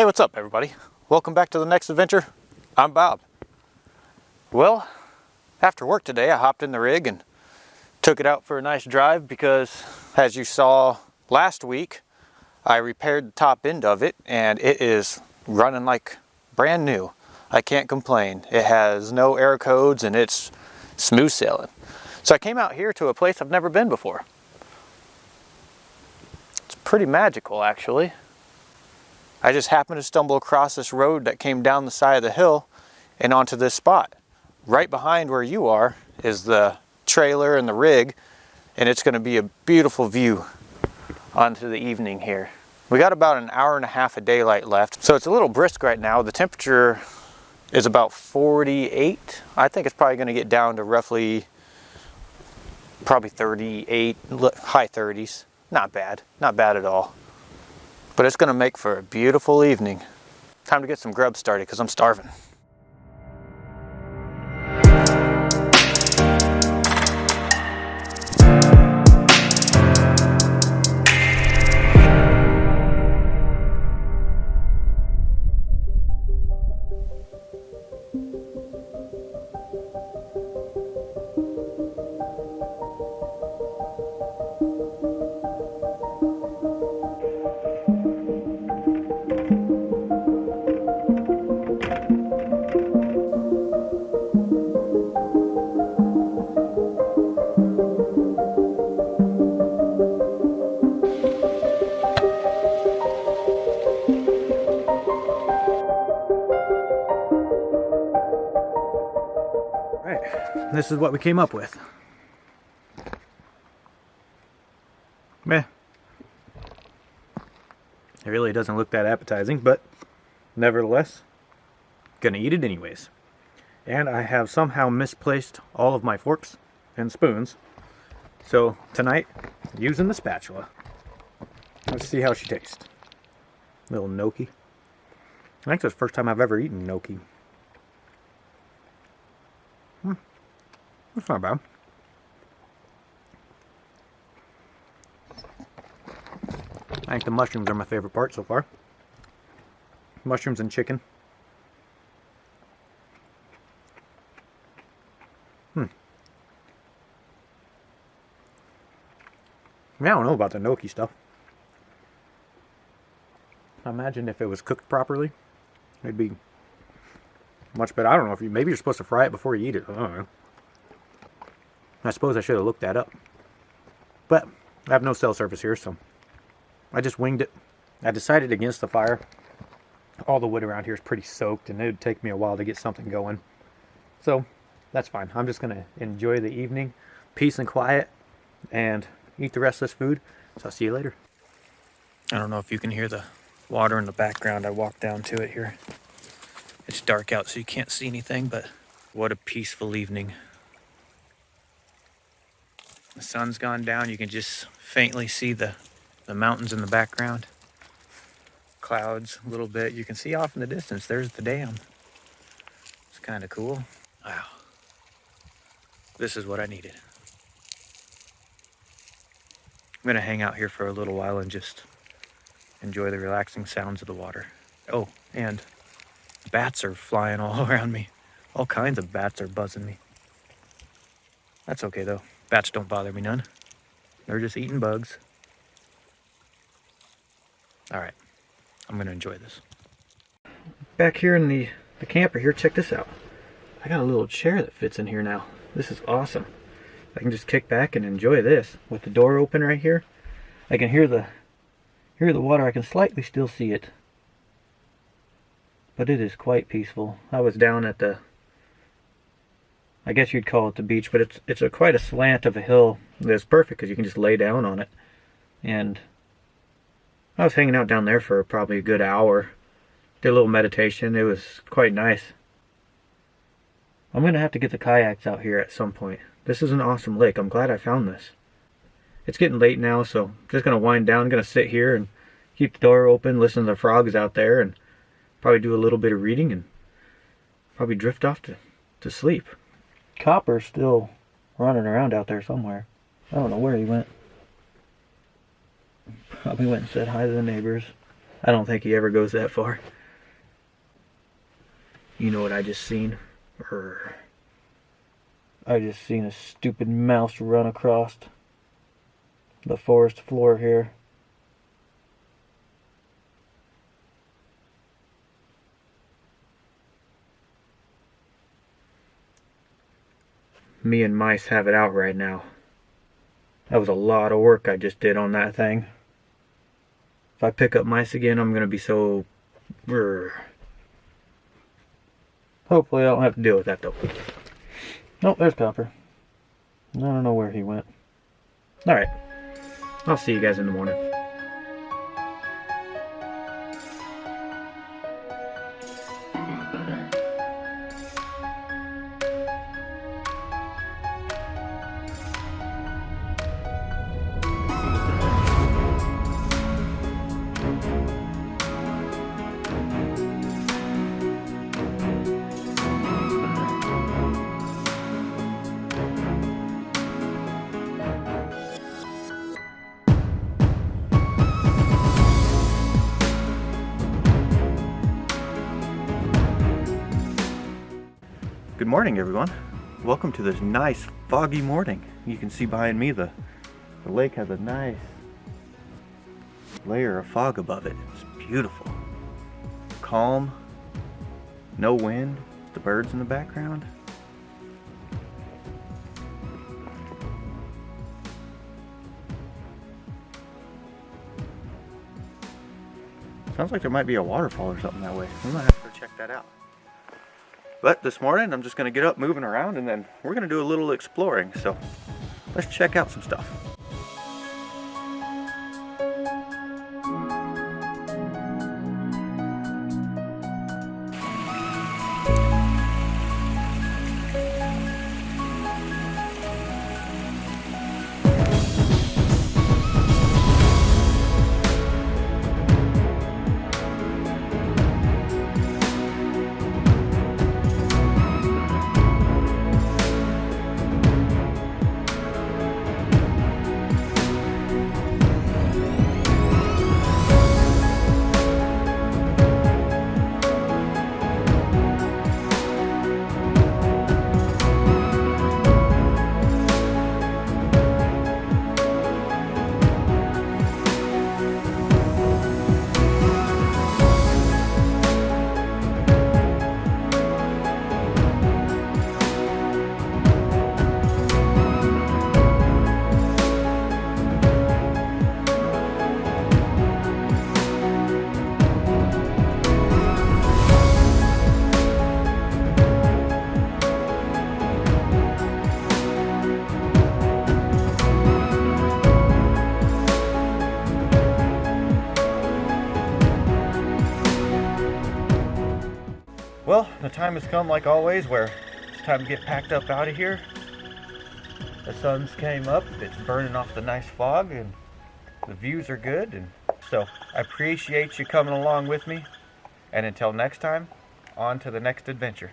what's up everybody? Welcome back to the next adventure. I'm Bob. Well, after work today I hopped in the rig and took it out for a nice drive because, as you saw last week, I repaired the top end of it and it is running like brand new. I can't complain. It has no error codes and it's smooth sailing. So I came out here to a place I've never been before. It's pretty magical actually. I just happened to stumble across this road that came down the side of the hill and onto this spot. Right behind where you are is the trailer and the rig, and it's going to be a beautiful view onto the evening here. We got about an hour and a half of daylight left, so it's a little brisk right now. The temperature is about 48. I think it's probably going to get down to roughly probably 38, high 30s. Not bad at all. But it's going to make for a beautiful evening. Time to get some grub started because I'm starving. This is what we came up with. Meh. It really doesn't look that appetizing, but nevertheless, gonna eat it anyways. And I have somehow misplaced all of my forks and spoons. So tonight, using the spatula. Let's see how she tastes. Little gnocchi. I think it's the first time I've ever eaten gnocchi. That's not bad. I think the mushrooms are my favorite part so far. Mushrooms and chicken. Yeah, I don't know about the gnocchi stuff. I imagine if it was cooked properly, it'd be much better. I don't know if maybe you're supposed to fry it before you eat it. I don't know. I suppose I should have looked that up. But I have no cell service here, so I just winged it. I decided against the fire. All the wood around here is pretty soaked, and it would take me a while to get something going. So that's fine. I'm just going to enjoy the evening, peace and quiet, and eat the rest of this food. So I'll see you later. I don't know if you can hear the water in the background. I walked down to it here. It's dark out, so you can't see anything, but what a peaceful evening. The sun's gone down. You can just faintly see the mountains in the background. Clouds a little bit. You can see off in the distance, there's the dam. It's kind of cool. Wow. This is what I needed. I'm going to hang out here for a little while and just enjoy the relaxing sounds of the water. Oh, and bats are flying all around me. All kinds of bats are buzzing me. That's okay though. Bats don't bother me none. They're just eating bugs. Alright, I'm going to enjoy this. Back here in the camper here, check this out. I got a little chair that fits in here now. This is awesome. I can just kick back and enjoy this. With the door open right here, I can hear the water. I can slightly still see it. But it is quite peaceful. I was down at the, I guess you'd call it the beach, but it's quite a slant of a hill that's perfect because you can just lay down on it. And I was hanging out down there for probably a good hour. Did a little meditation. It was quite nice. I'm going to have to get the kayaks out here at some point. This is an awesome lake. I'm glad I found this. It's getting late now, so I'm just going to wind down. I'm going to sit here and keep the door open, listen to the frogs out there, and probably do a little bit of reading and probably drift off to sleep. Copper's still running around out there somewhere. I don't know where he went. Probably went and said hi to the neighbors. I don't think he ever goes that far. You know what I just seen? I just seen a stupid mouse run across the forest floor here. Me and mice have it out right now. That was a lot of work I just did on that thing. If I pick up mice again, I'm gonna be so... Hopefully I don't have to deal with that though. Nope, there's Copper. I don't know where he went. Alright. I'll see you guys in the morning. Good morning, everyone. Welcome to this nice foggy morning. You can see behind me the lake has a nice layer of fog above it. It's beautiful. Calm, no wind, the birds in the background. Sounds like there might be a waterfall or something that way. We might have to go check that out. But this morning I'm just going to get up moving around and then we're going to do a little exploring. So let's check out some stuff. Well, the time has come like always where it's time to get packed up out of here. The sun's came up, it's burning off the nice fog and the views are good. And so I appreciate you coming along with me. And until next time, on to the next adventure.